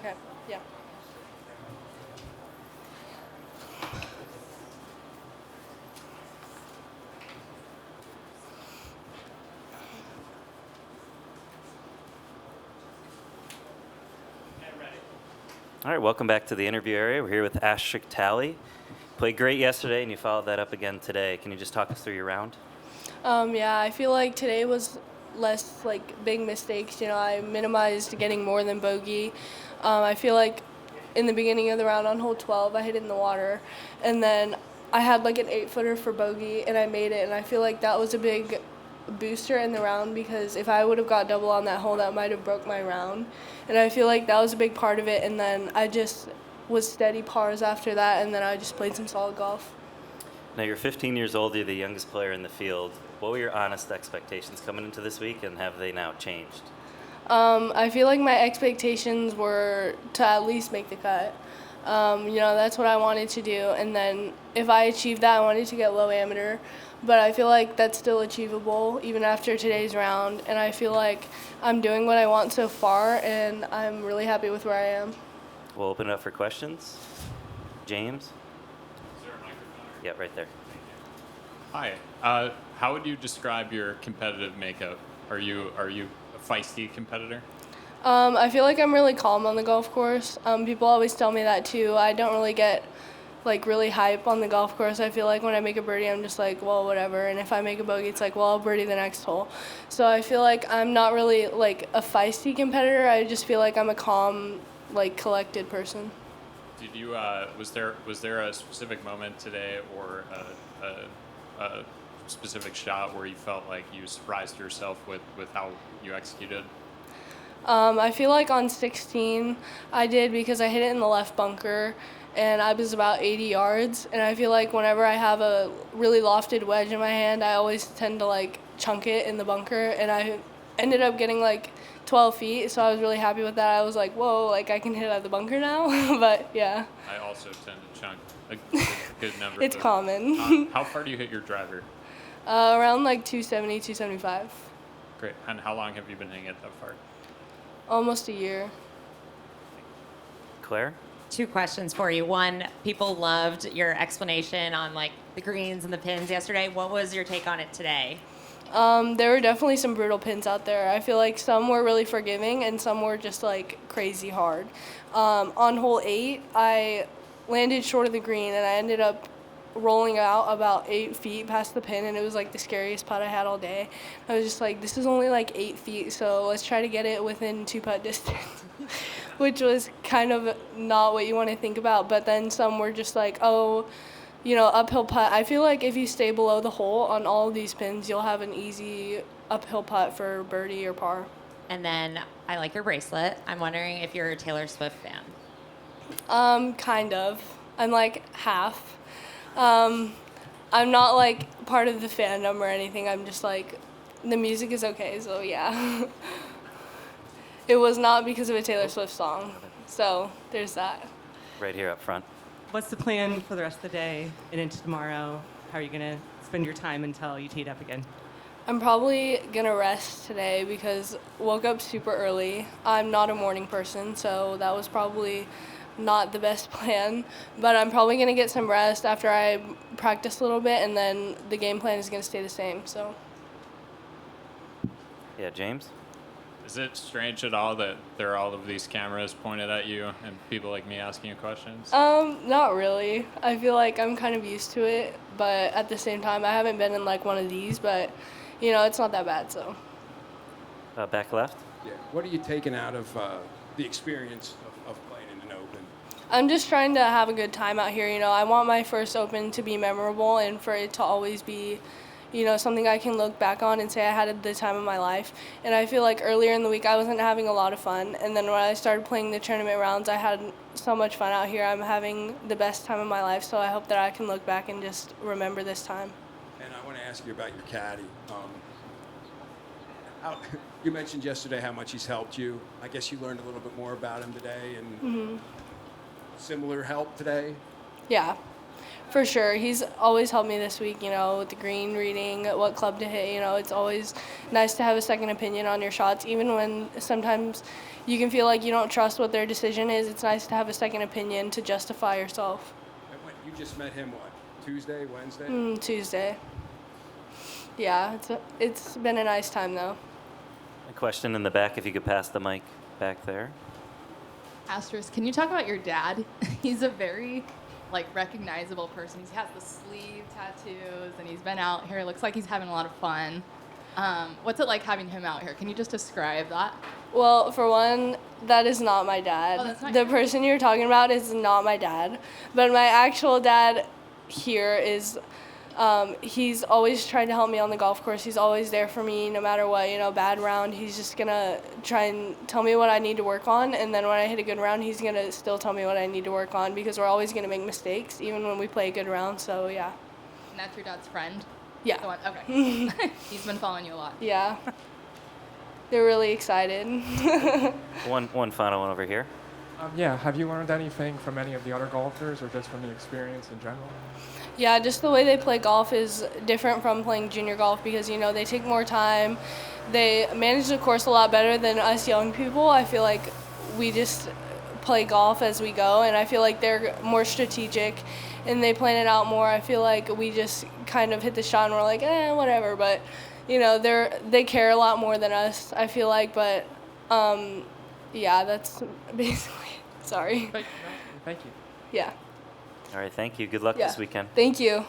Okay, yeah. All right, welcome back to the interview area. We're here with Asterisk Talley. Played great yesterday, and you followed that up again today. Can you just talk us through your round? Yeah, I feel like today was less like big mistakes. I minimized getting more than bogey. I feel like in the beginning of the round on hole 12, I hit it in the water, and then I had like an 8-footer for bogey, and I made it. And I feel like that was a big booster in the round because if I would have got double on that hole, that might have broke my round. And I feel like that was a big part of it. And then I just was steady pars after that, and then I just played some solid golf. Now, you're 15 years old. You're the youngest player in the field. What were your honest expectations coming into this week, and have they now changed? I feel like my expectations were to at least make the cut. That's what I wanted to do. And then if I achieved that, I wanted to get low amateur. But I feel like that's still achievable even after today's round. And I feel like I'm doing what I want so far, and I'm really happy with where I am. We'll open it up for questions. James? Is there a microphone? Yeah, right there. Hi. How would you describe your competitive makeup? Are you a feisty competitor? I feel like I'm really calm on the golf course. People always tell me that too. I don't really get like really hype on the golf course. I feel like when I make a birdie, I'm just like, well, whatever. And if I make a bogey, it's like, well, I'll birdie the next hole. So I feel like I'm not really like a feisty competitor. I just feel like I'm a calm, like collected person. Did you was there a specific moment today or a specific shot where you felt like you surprised yourself with how you executed? I feel like on 16 I did because I hit it in the left bunker and I was about 80 yards, and I feel like whenever I have a really lofted wedge in my hand, I always tend to like chunk it in the bunker, and I ended up getting like 12 feet, so I was really happy with that. I was like, whoa, like I can hit out of the bunker now. But yeah. I also tend to chunk a good number. It's common. How far do you hit your driver? Around like 270, 275. Great. And how long have you been hitting it that far? Almost a year. Claire? 2 questions for you. One, people loved your explanation on like the greens and the pins yesterday. What was your take on it today? There were definitely some brutal pins out there. I feel like some were really forgiving and some were just like crazy hard. On hole 8, I landed short of the green and I ended up rolling out about 8 feet past the pin, and it was like the scariest putt I had all day. I was just like, this is only like 8 feet, so let's try to get it within 2-putt distance, which was kind of not what you want to think about. But then some were just like, oh, uphill putt. I feel like if you stay below the hole on all of these pins, you'll have an easy uphill putt for birdie or par. And then I like your bracelet. I'm wondering if you're a Taylor Swift fan. Kind of. I'm like half. I'm not like part of the fandom or anything. I'm just like, the music is okay, so yeah. It was not because of a Taylor Swift song, so there's that. Right here up front. What's the plan for the rest of the day and into tomorrow? How are you going to spend your time until you tee it up again? I'm probably gonna rest today because woke up super early. I'm not a morning person, so that was probably not the best plan. But I'm probably gonna get some rest after I practice a little bit, and then the game plan is gonna stay the same. So. Yeah, James? Is it strange at all that there are all of these cameras pointed at you and people like me asking you questions? Not really. I feel like I'm kind of used to it, but at the same time, I haven't been in like one of these, but it's not that bad. So. Back left? Yeah. What are you taking out of the experience of playing in an Open? I'm just trying to have a good time out here. I want my first Open to be memorable and for it to always be, something I can look back on and say I had the time of my life. And I feel like earlier in the week I wasn't having a lot of fun. And then when I started playing the tournament rounds, I had so much fun out here. I'm having the best time of my life. So I hope that I can look back and just remember this time. And I want to ask you about your caddy. You mentioned yesterday how much he's helped you. I guess you learned a little bit more about him today, and similar help today? Yeah. For sure. He's always helped me this week, with the green reading, what club to hit. It's always nice to have a second opinion on your shots, even when sometimes you can feel like you don't trust what their decision is. It's nice to have a second opinion to justify yourself. And you just met him, what, Tuesday, Wednesday? Tuesday. Yeah, it's been a nice time, though. A question in the back, if you could pass the mic back there. Asterisk, can you talk about your dad? He's a very recognizable person. He has the sleeve tattoos and he's been out here. Looks like he's having a lot of fun. What's it like having him out here? Can you just describe that? Well, for one, that is not my dad. Oh, that's not the your dad? person you're talking about is not my dad. But my actual dad here is, he's always tried to help me on the golf course. He's always there for me no matter what, bad round. He's just going to try and tell me what I need to work on. And then when I hit a good round, he's going to still tell me what I need to work on because we're always going to make mistakes, even when we play a good round. So, yeah. And that's your dad's friend? Yeah. The one, okay. He's been following you a lot. Yeah. They're really excited. One final one over here. Yeah, have you learned anything from any of the other golfers or just from the experience in general? Yeah, just the way they play golf is different from playing junior golf because, they take more time. They manage the course a lot better than us young people. I feel like we just play golf as we go, and I feel like they're more strategic and they plan it out more. I feel like we just kind of hit the shot and we're like, whatever. But, they care a lot more than us, I feel like. But, yeah, that's basically it. Sorry. Thank you. Yeah. All right, thank you. Good luck Yeah. this weekend. Thank you.